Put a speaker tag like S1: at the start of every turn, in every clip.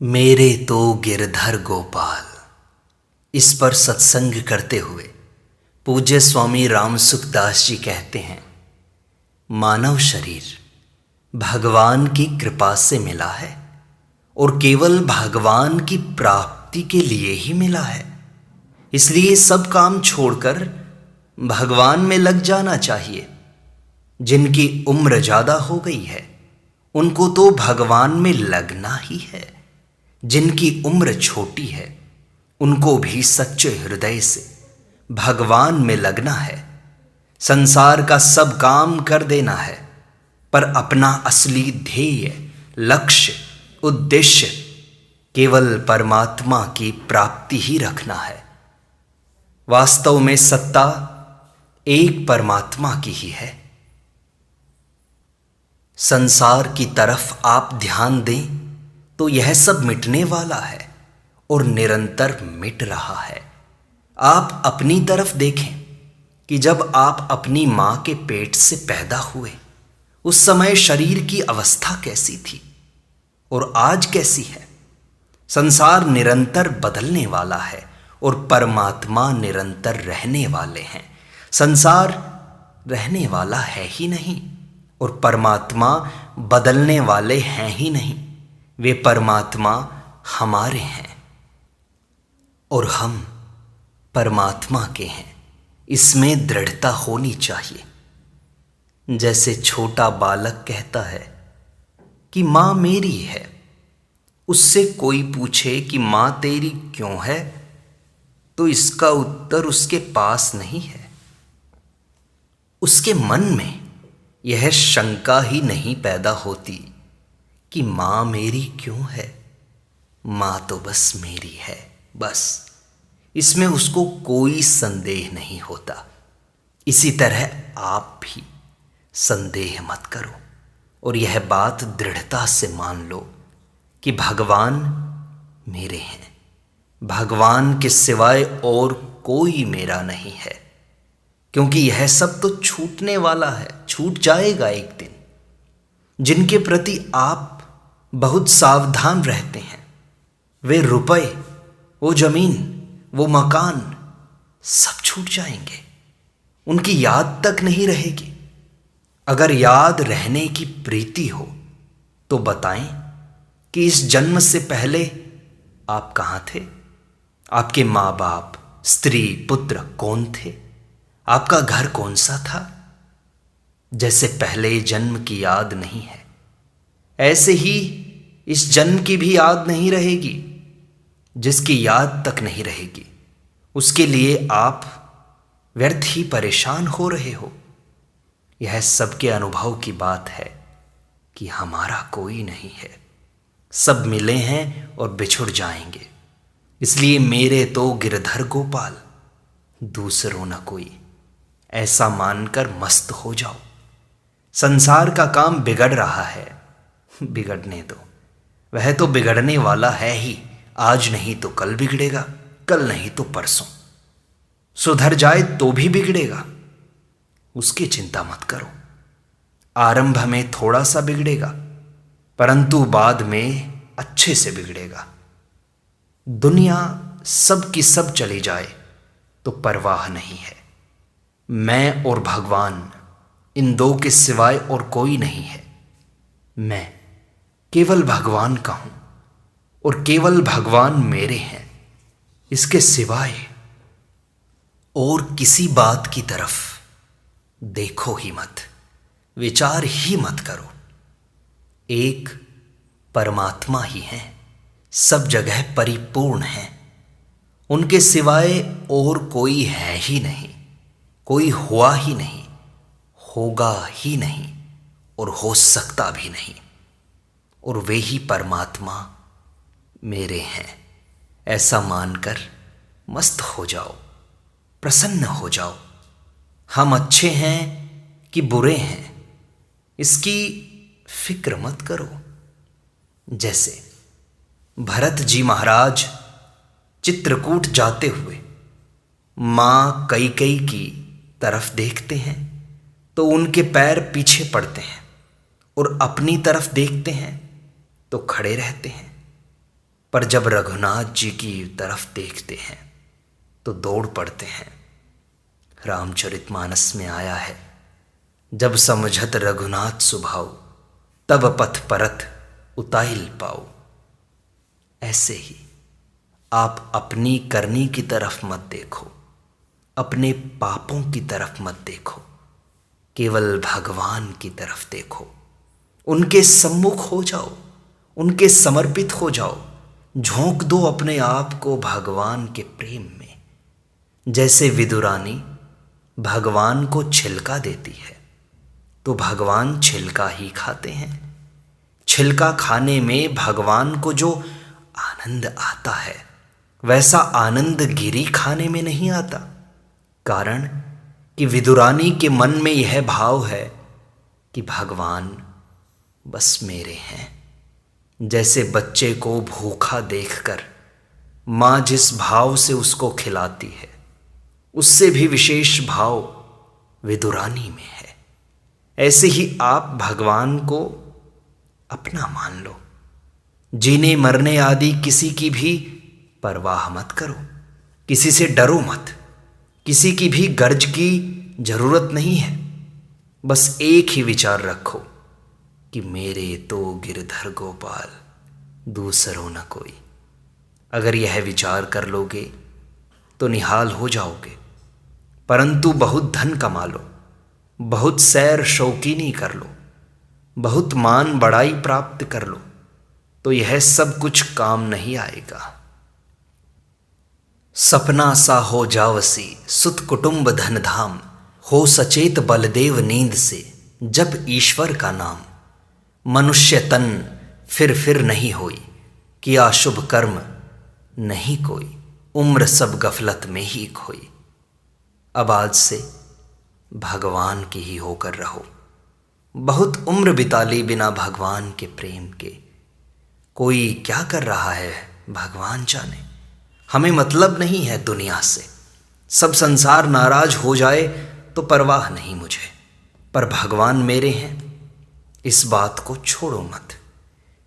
S1: मेरे तो गिरधर गोपाल। इस पर सत्संग करते हुए पूज्य स्वामी रामसुखदास जी कहते हैं, मानव शरीर भगवान की कृपा से मिला है और केवल भगवान की प्राप्ति के लिए ही मिला है। इसलिए सब काम छोड़कर भगवान में लग जाना चाहिए। जिनकी उम्र ज़्यादा हो गई है उनको तो भगवान में लगना ही है। जिनकी उम्र छोटी है उनको भी सच्चे हृदय से भगवान में लगना है। संसार का सब काम कर देना है, पर अपना असली ध्येय, लक्ष्य, उद्देश्य केवल परमात्मा की प्राप्ति ही रखना है। वास्तव में सत्ता एक परमात्मा की ही है। संसार की तरफ आप ध्यान दें तो यह सब मिटने वाला है और निरंतर मिट रहा है। आप अपनी तरफ देखें कि जब आप अपनी मां के पेट से पैदा हुए उस समय शरीर की अवस्था कैसी थी और आज कैसी है। संसार निरंतर बदलने वाला है और परमात्मा निरंतर रहने वाले हैं। संसार रहने वाला है ही नहीं और परमात्मा बदलने वाले हैं ही नहीं। वे परमात्मा हमारे हैं और हम परमात्मा के हैं। इसमें दृढ़ता होनी चाहिए। जैसे छोटा बालक कहता है कि माँ मेरी है, उससे कोई पूछे कि माँ तेरी क्यों है, तो इसका उत्तर उसके पास नहीं है। उसके मन में यह शंका ही नहीं पैदा होती कि माँ मेरी क्यों है। माँ तो बस मेरी है, बस। इसमें उसको कोई संदेह नहीं होता। इसी तरह आप भी संदेह मत करो और यह बात दृढ़ता से मान लो कि भगवान मेरे हैं। भगवान के सिवाय और कोई मेरा नहीं है, क्योंकि यह सब तो छूटने वाला है, छूट जाएगा एक दिन। जिनके प्रति आप बहुत सावधान रहते हैं, वे रुपए, वो जमीन, वो मकान सब छूट जाएंगे। उनकी याद तक नहीं रहेगी। अगर याद रहने की प्रीति हो तो बताएं कि इस जन्म से पहले आप कहां थे। आपके माँ बाप, स्त्री, पुत्र कौन थे। आपका घर कौन सा था। जैसे पहले जन्म की याद नहीं है, ऐसे ही इस जन्म की भी याद नहीं रहेगी। जिसकी याद तक नहीं रहेगी उसके लिए आप व्यर्थ ही परेशान हो रहे हो। यह सबके अनुभव की बात है कि हमारा कोई नहीं है। सब मिले हैं और बिछुड़ जाएंगे। इसलिए मेरे तो गिरधर गोपाल, दूसरों न कोई, ऐसा मानकर मस्त हो जाओ। संसार का काम बिगड़ रहा है, बिगड़ने दो। वह तो बिगड़ने वाला है ही। आज नहीं तो कल बिगड़ेगा, कल नहीं तो परसों। सुधर जाए तो भी बिगड़ेगा, उसकी चिंता मत करो। आरंभ में थोड़ा सा बिगड़ेगा, परंतु बाद में अच्छे से बिगड़ेगा। दुनिया सब की सब चली जाए तो परवाह नहीं है। मैं और भगवान, इन दो के सिवाय और कोई नहीं है। मैं केवल भगवान का हूं और केवल भगवान मेरे हैं। इसके सिवाय और किसी बात की तरफ देखो ही मत, विचार ही मत करो। एक परमात्मा ही हैं, सब जगह परिपूर्ण हैं। उनके सिवाय और कोई है ही नहीं, कोई हुआ ही नहीं, होगा ही नहीं और हो सकता भी नहीं। और वे ही परमात्मा मेरे हैं। ऐसा मानकर मस्त हो जाओ, प्रसन्न हो जाओ। हम अच्छे हैं कि बुरे हैं, इसकी फिक्र मत करो। जैसे भरत जी महाराज चित्रकूट जाते हुए मां कैकेयी की तरफ देखते हैं तो उनके पैर पीछे पड़ते हैं और अपनी तरफ देखते हैं तो खड़े रहते हैं। पर जब रघुनाथ जी की तरफ देखते हैं तो दौड़ पड़ते हैं। रामचरितमानस में आया है, जब समझत रघुनाथ सुभाऊ, तब पथ परत उताइल पाओ। ऐसे ही आप अपनी करनी की तरफ मत देखो, अपने पापों की तरफ मत देखो, केवल भगवान की तरफ देखो। उनके सम्मुख हो जाओ, उनके समर्पित हो जाओ। झोंक दो अपने आप को भगवान के प्रेम में। जैसे विदुरानी भगवान को छिलका देती है तो भगवान छिलका ही खाते हैं। छिलका खाने में भगवान को जो आनंद आता है वैसा आनंद गिरी खाने में नहीं आता। कारण कि विदुरानी के मन में यह भाव है कि भगवान बस मेरे हैं। जैसे बच्चे को भूखा देखकर माँ जिस भाव से उसको खिलाती है, उससे भी विशेष भाव विदुरानी में है। ऐसे ही आप भगवान को अपना मान लो। जीने मरने आदि किसी की भी परवाह मत करो, किसी से डरो मत, किसी की भी गर्ज की जरूरत नहीं है। बस एक ही विचार रखो कि मेरे तो गिरधर गोपाल, दूसरों न कोई। अगर यह विचार कर लोगे तो निहाल हो जाओगे। परंतु बहुत धन कमा लो, बहुत सैर शौकीनी कर लो, बहुत मान बड़ाई प्राप्त कर लो, तो यह सब कुछ काम नहीं आएगा। सपना सा हो जावसी सुत कुटुंब धन धाम, हो सचेत बलदेव नींद से जब ईश्वर का नाम। मनुष्य तन फिर नहीं होई, किया शुभ कर्म नहीं कोई, उम्र सब गफलत में ही खोई। अब आज से भगवान की ही होकर रहो। बहुत उम्र बिता ली बिना भगवान के प्रेम के। कोई क्या कर रहा है भगवान जाने। हमें मतलब नहीं है दुनिया से। सब संसार नाराज हो जाए तो परवाह नहीं मुझे, पर भगवान मेरे हैं, इस बात को छोड़ो मत।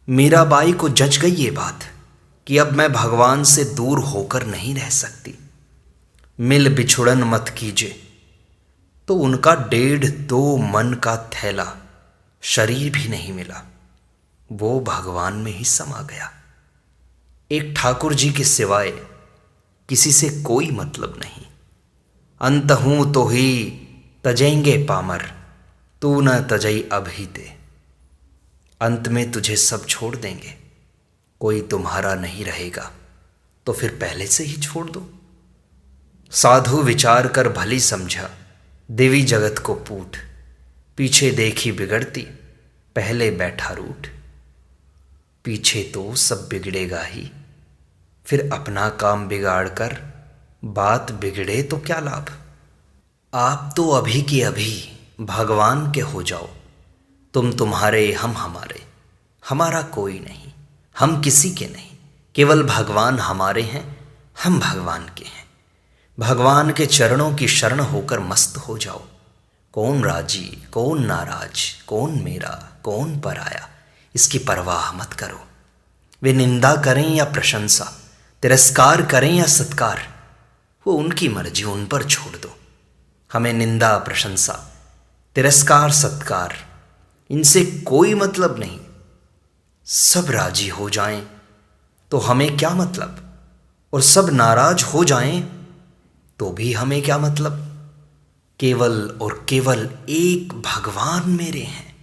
S1: मीराबाई को जच गई ये बात कि अब मैं भगवान से दूर होकर नहीं रह सकती। मिल बिछुड़न मत कीजिए, तो उनका 1.5-2 मन का थैला शरीर भी नहीं मिला, वो भगवान में ही समा गया। एक ठाकुर जी के सिवाय किसी से कोई मतलब नहीं। अंत हूं तो ही तजेंगे पामर, तू न तजई अभी दे। अंत में तुझे सब छोड़ देंगे, कोई तुम्हारा नहीं रहेगा, तो फिर पहले से ही छोड़ दो। साधु विचार कर भली समझा, देवी जगत को पूठ। पीछे देखी बिगड़ती, पहले बैठा रूठ। पीछे तो सब बिगड़ेगा ही, फिर अपना काम बिगाड़ कर बात बिगड़े तो क्या लाभ। आप तो अभी के अभी भगवान के हो जाओ। तुम तुम्हारे, हम हमारे, हमारा कोई नहीं, हम किसी के नहीं। केवल भगवान हमारे हैं, हम भगवान के हैं। भगवान के चरणों की शरण होकर मस्त हो जाओ। कौन राजी, कौन नाराज, कौन मेरा, कौन पराया, इसकी परवाह मत करो। वे निंदा करें या प्रशंसा, तिरस्कार करें या सत्कार, वो उनकी मर्जी, उन पर छोड़ दो। हमें निंदा, प्रशंसा, तिरस्कार, सत्कार, इनसे कोई मतलब नहीं। सब राजी हो जाएं तो हमें क्या मतलब, और सब नाराज हो जाएं तो भी हमें क्या मतलब। केवल और केवल एक भगवान मेरे हैं।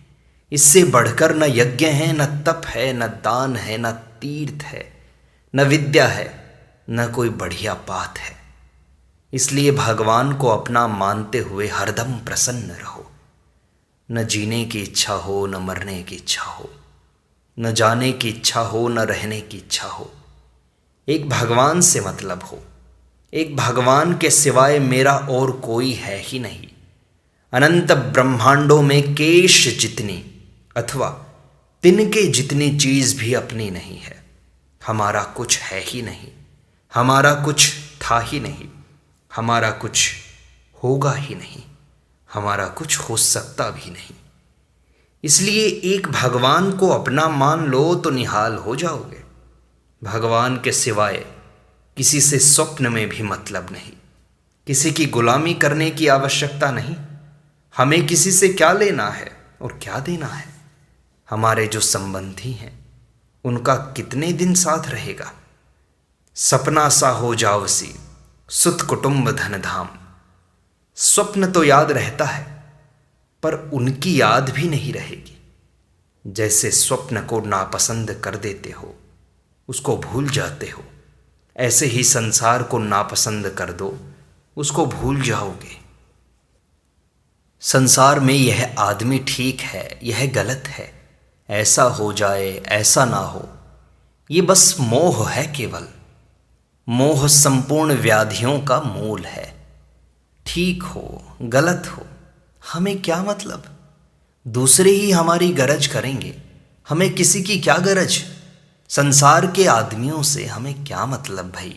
S1: इससे बढ़कर न यज्ञ है, न तप है, न दान है, न तीर्थ है, न विद्या है, न कोई बढ़िया बात है। इसलिए भगवान को अपना मानते हुए हरदम प्रसन्न रहो। न जीने की इच्छा हो, न मरने की इच्छा हो, न जाने की इच्छा हो, न रहने की इच्छा हो। एक भगवान से मतलब हो। एक भगवान के सिवाय मेरा और कोई है ही नहीं। अनंत ब्रह्मांडों में केश जितनी अथवा तिनके जितनी चीज भी अपनी नहीं है। हमारा कुछ है ही नहीं, हमारा कुछ था ही नहीं, हमारा कुछ होगा ही नहीं, हमारा कुछ हो सकता भी नहीं। इसलिए एक भगवान को अपना मान लो तो निहाल हो जाओगे। भगवान के सिवाय किसी से स्वप्न में भी मतलब नहीं। किसी की गुलामी करने की आवश्यकता नहीं। हमें किसी से क्या लेना है और क्या देना है। हमारे जो संबंधी हैं उनका कितने दिन साथ रहेगा। सपना सा हो जावसी सुत कुटुंब धन धाम। स्वप्न तो याद रहता है पर उनकी याद भी नहीं रहेगी। जैसे स्वप्न को नापसंद कर देते हो, उसको भूल जाते हो, ऐसे ही संसार को नापसंद कर दो, उसको भूल जाओगे। संसार में यह आदमी ठीक है, यह गलत है, ऐसा हो जाए ऐसा ना हो, ये बस मोह है केवल। मोह संपूर्ण व्याधियों का मूल है। ठीक हो गलत हो हमें क्या मतलब। दूसरे ही हमारी गरज करेंगे, हमें किसी की क्या गरज। संसार के आदमियों से हमें क्या मतलब भाई।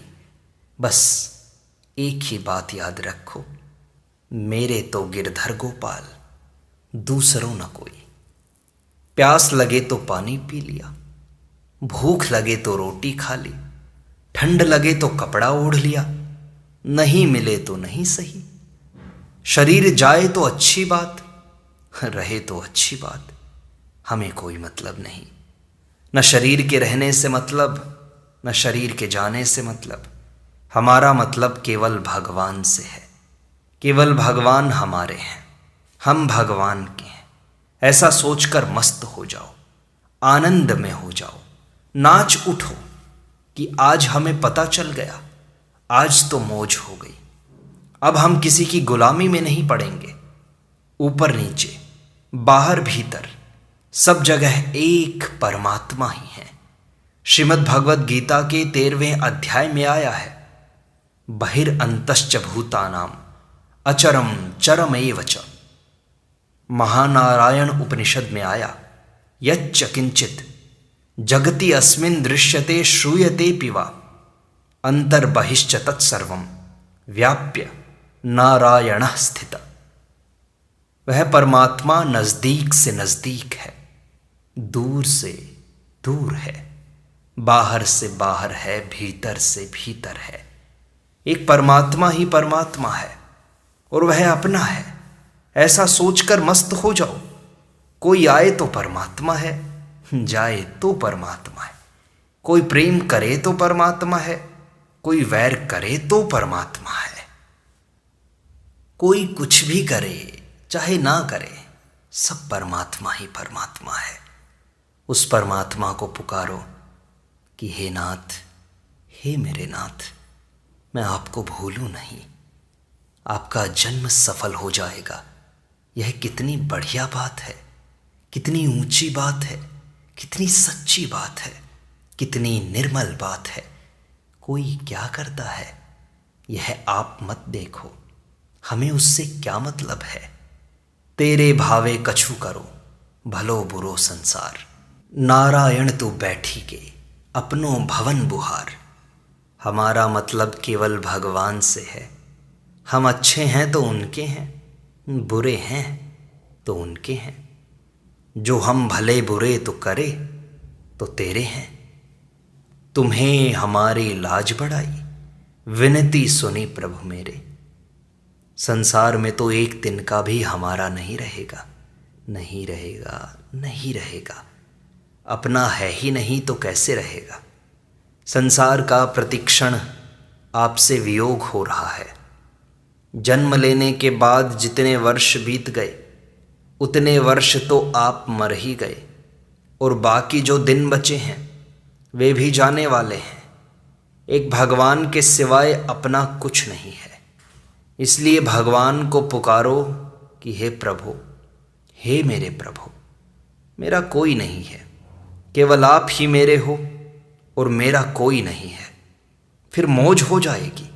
S1: बस एक ही बात याद रखो, मेरे तो गिरधर गोपाल, दूसरों न कोई। प्यास लगे तो पानी पी लिया, भूख लगे तो रोटी खा ली, ठंड लगे तो कपड़ा ओढ़ लिया, नहीं मिले तो नहीं सही। शरीर जाए तो अच्छी बात, रहे तो अच्छी बात। हमें कोई मतलब नहीं। न शरीर के रहने से मतलब, न शरीर के जाने से मतलब। हमारा मतलब केवल भगवान से है। केवल भगवान हमारे हैं, हम भगवान के हैं। ऐसा सोचकर मस्त हो जाओ, आनंद में हो जाओ, नाच उठो कि आज हमें पता चल गया, आज तो मौज हो गई। अब हम किसी की गुलामी में नहीं पड़ेंगे। ऊपर नीचे बाहर भीतर सब जगह एक परमात्मा ही है। श्रीमद् भगवद गीता के 13वें अध्याय में आया है, बहिरअंतश्च भूतानाम अचरम चरमेव च। महानारायण उपनिषद में आया, यच्च किंचित जगति अस्मिन् दृश्यते श्रूयते पिवा अंतर्बहिश्च तत्सर्वं व्याप्य नारायणः स्थितः। वह परमात्मा नजदीक से नजदीक है, दूर से दूर है, बाहर से बाहर है, भीतर से भीतर है। एक परमात्मा ही परमात्मा है और वह अपना है। ऐसा सोचकर मस्त हो जाओ। कोई आए तो परमात्मा है, जाए तो परमात्मा है। कोई प्रेम करे तो परमात्मा है, कोई वैर करे तो परमात्मा है। कोई कुछ भी करे चाहे ना करे, सब परमात्मा ही परमात्मा है। उस परमात्मा को पुकारो कि हे नाथ, हे मेरे नाथ, मैं आपको भूलूं नहीं। आपका जन्म सफल हो जाएगा। यह कितनी बढ़िया बात है, कितनी ऊंची बात है, कितनी सच्ची बात है, कितनी निर्मल बात है। कोई क्या करता है यह आप मत देखो, हमें उससे क्या मतलब है। तेरे भावे कछु करो, भलो बुरो संसार। नारायण तू बैठी के अपनो भवन बुहार। हमारा मतलब केवल भगवान से है। हम अच्छे हैं तो उनके हैं, बुरे हैं तो उनके हैं। जो हम भले बुरे तो करे तो तेरे हैं। तुम्हें हमारी लाज बढ़ाई, विनती सुनी प्रभु मेरे। संसार में तो एक दिन का भी हमारा नहीं रहेगा, नहीं रहेगा, नहीं रहेगा। अपना है ही नहीं तो कैसे रहेगा। संसार का प्रतिक्षण आपसे वियोग हो रहा है। जन्म लेने के बाद जितने वर्ष बीत गए उतने वर्ष तो आप मर ही गए, और बाकी जो दिन बचे हैं वे भी जाने वाले हैं। एक भगवान के सिवाय अपना कुछ नहीं है। इसलिए भगवान को पुकारो कि हे प्रभु, हे मेरे प्रभु, मेरा कोई नहीं है, केवल आप ही मेरे हो और मेरा कोई नहीं है। फिर मौज हो जाएगी,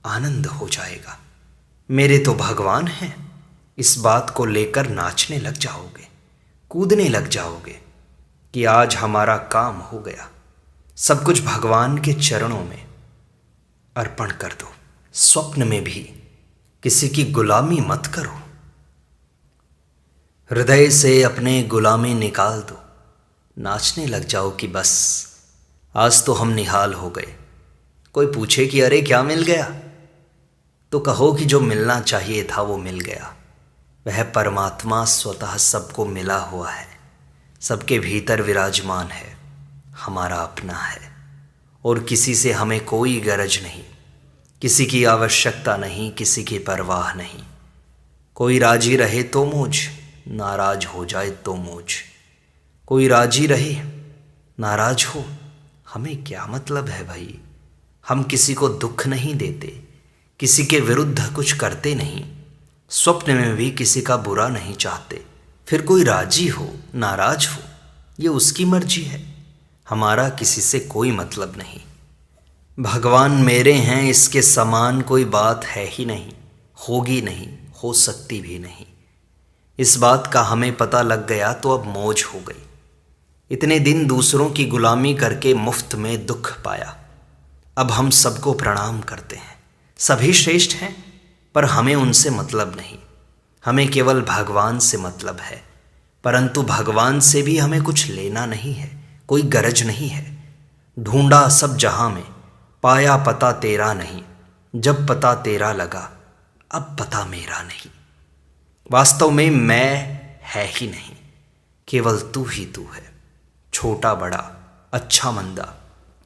S1: आनंद हो जाएगा। मेरे तो भगवान हैं। इस बात को लेकर नाचने लग जाओगे, कूदने लग जाओगे कि आज हमारा काम हो गया। सब कुछ भगवान के चरणों में अर्पण कर दो। स्वप्न में भी किसी की गुलामी मत करो। हृदय से अपने गुलामी निकाल दो। नाचने लग जाओ कि बस आज तो हम निहाल हो गए। कोई पूछे कि अरे क्या मिल गया, तो कहो कि जो मिलना चाहिए था वो मिल गया। वह परमात्मा स्वतः सबको मिला हुआ है, सबके भीतर विराजमान है, हमारा अपना है। और किसी से हमें कोई गरज नहीं, किसी की आवश्यकता नहीं, किसी की परवाह नहीं। कोई राजी रहे तो मौज, नाराज हो जाए तो मौज। कोई राजी रहे, नाराज हो, हमें क्या मतलब है भाई। हम किसी को दुख नहीं देते, किसी के विरुद्ध कुछ करते नहीं, स्वप्न में भी किसी का बुरा नहीं चाहते। फिर कोई राजी हो, नाराज हो, ये उसकी मर्जी है, हमारा किसी से कोई मतलब नहीं। भगवान मेरे हैं, इसके समान कोई बात है ही नहीं, होगी नहीं, हो सकती भी नहीं। इस बात का हमें पता लग गया तो अब मौज हो गई। इतने दिन दूसरों की गुलामी करके मुफ्त में दुख पाया, अब हम सबको प्रणाम करते हैं। सभी श्रेष्ठ हैं, पर हमें उनसे मतलब नहीं, हमें केवल भगवान से मतलब है। परंतु भगवान से भी हमें कुछ लेना नहीं है, कोई गरज नहीं है। ढूंढा सब जहां में, पाया पता तेरा नहीं। जब पता तेरा लगा, अब पता मेरा नहीं। वास्तव में मैं है ही नहीं, केवल तू ही तू है। छोटा बड़ा, अच्छा मंदा,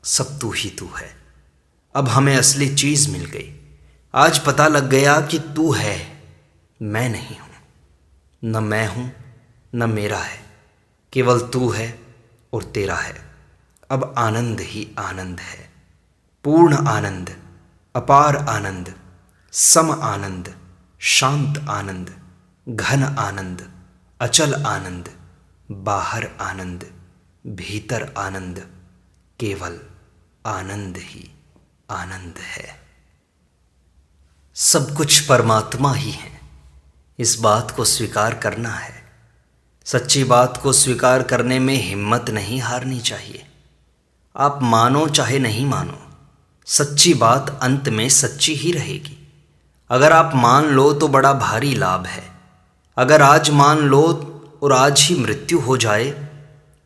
S1: सब तू ही तू है। अब हमें असली चीज मिल गई। आज पता लग गया कि तू है, मैं नहीं हूं। न मैं हूं, न मेरा है, केवल तू है और तेरा है। अब आनंद ही आनंद है, पूर्ण आनंद, अपार आनंद, सम आनंद, शांत आनंद, घन आनंद, अचल आनंद, बाहर आनंद, भीतर आनंद, केवल आनंद ही आनंद है। सब कुछ परमात्मा ही है, इस बात को स्वीकार करना है। सच्ची बात को स्वीकार करने में हिम्मत नहीं हारनी चाहिए। आप मानो चाहे नहीं मानो, सच्ची बात अंत में सच्ची ही रहेगी। अगर आप मान लो तो बड़ा भारी लाभ है। अगर आज मान लो और आज ही मृत्यु हो जाए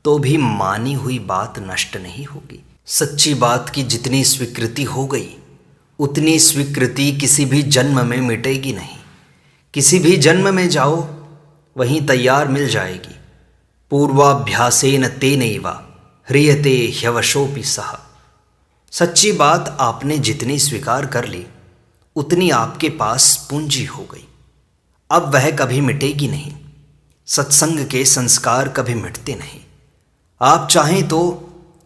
S1: तो भी मानी हुई बात नष्ट नहीं होगी। सच्ची बात की जितनी स्वीकृति हो गई, उतनी स्वीकृति किसी भी जन्म में मिटेगी नहीं। किसी भी जन्म में जाओ, वहीं तैयार मिल जाएगी। पूर्वाभ्यासेन तेनैव ह्रियते ह्यवशोऽपि सः। सच्ची बात आपने जितनी स्वीकार कर ली, उतनी आपके पास पूंजी हो गई। अब वह कभी मिटेगी नहीं। सत्संग के संस्कार कभी मिटते नहीं। आप चाहें तो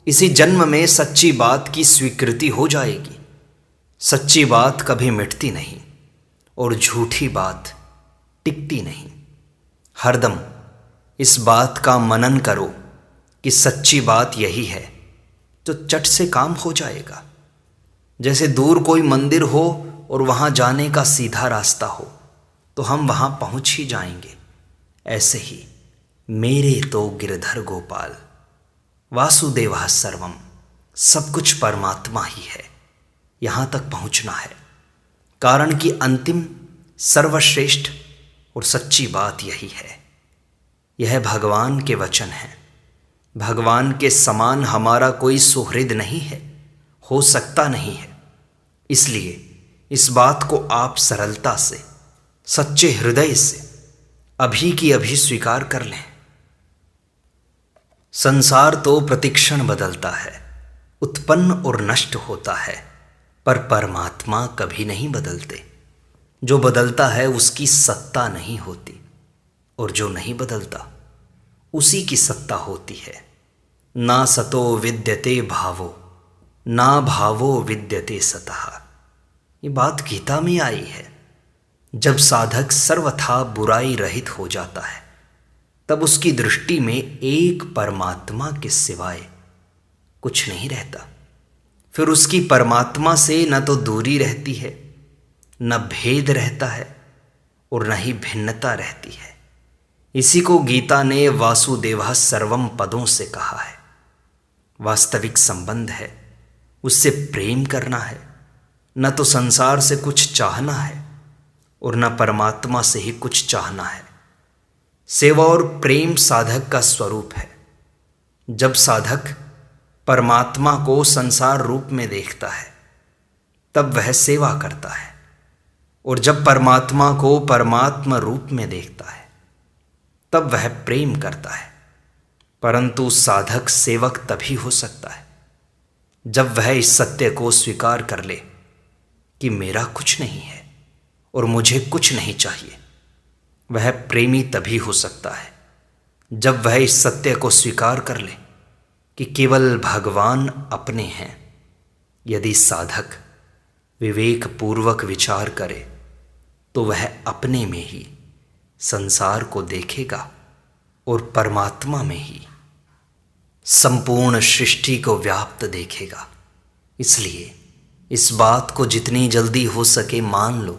S1: इसी जन्म में सच्ची बात की स्वीकृति हो जाएगी। सच्ची बात कभी मिटती नहीं और झूठी बात टिकती नहीं। हरदम इस बात का मनन करो कि सच्ची बात यही है, तो चट से काम हो जाएगा। जैसे दूर कोई मंदिर हो और वहाँ जाने का सीधा रास्ता हो तो हम वहाँ पहुँच ही जाएंगे। ऐसे ही मेरे तो गिरधर गोपाल, वासुदेवः सर्वम, सब कुछ परमात्मा ही है। यहाँ तक पहुँचना है, कारण कि अंतिम, सर्वश्रेष्ठ और सच्ची बात यही है। यह भगवान के वचन हैं। भगवान के समान हमारा कोई सुहृद नहीं है, हो सकता नहीं है। इसलिए इस बात को आप सरलता से, सच्चे हृदय से अभी की अभी स्वीकार कर लें। संसार तो प्रतिक्षण बदलता है, उत्पन्न और नष्ट होता है, पर परमात्मा कभी नहीं बदलते। जो बदलता है उसकी सत्ता नहीं होती, और जो नहीं बदलता उसी की सत्ता होती है। ना सतो विद्यते भावो, ना भावो विद्यते सतः। ये बात गीता में आई है। जब साधक सर्वथा बुराई रहित हो जाता है, तब उसकी दृष्टि में एक परमात्मा के सिवाय कुछ नहीं रहता। फिर उसकी परमात्मा से न तो दूरी रहती है, न भेद रहता है, और न ही भिन्नता रहती है। इसी को गीता ने वासुदेवः सर्वम पदों से कहा है। वास्तविक संबंध है, उससे प्रेम करना है। न तो संसार से कुछ चाहना है और न परमात्मा से ही कुछ चाहना है। सेवा और प्रेम साधक का स्वरूप है। जब साधक परमात्मा को संसार रूप में देखता है तब वह सेवा करता है, और जब परमात्मा को परमात्मा रूप में देखता है तब वह प्रेम करता है। परंतु साधक सेवक तभी हो सकता है जब वह इस सत्य को स्वीकार कर ले कि मेरा कुछ नहीं है और मुझे कुछ नहीं चाहिए। वह प्रेमी तभी हो सकता है जब वह इस सत्य को स्वीकार कर ले कि केवल भगवान अपने हैं। यदि साधक विवेक पूर्वक विचार करे तो वह अपने में ही संसार को देखेगा और परमात्मा में ही संपूर्ण सृष्टि को व्याप्त देखेगा। इसलिए इस बात को जितनी जल्दी हो सके मान लो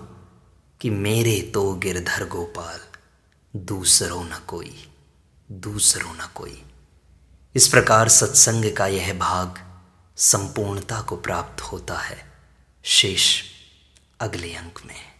S1: कि मेरे तो गिरधर गोपाल, दूसरों न कोई, दूसरों न कोई। इस प्रकार सत्संग का यह भाग संपूर्णता को प्राप्त होता है। शेष अगले अंक में।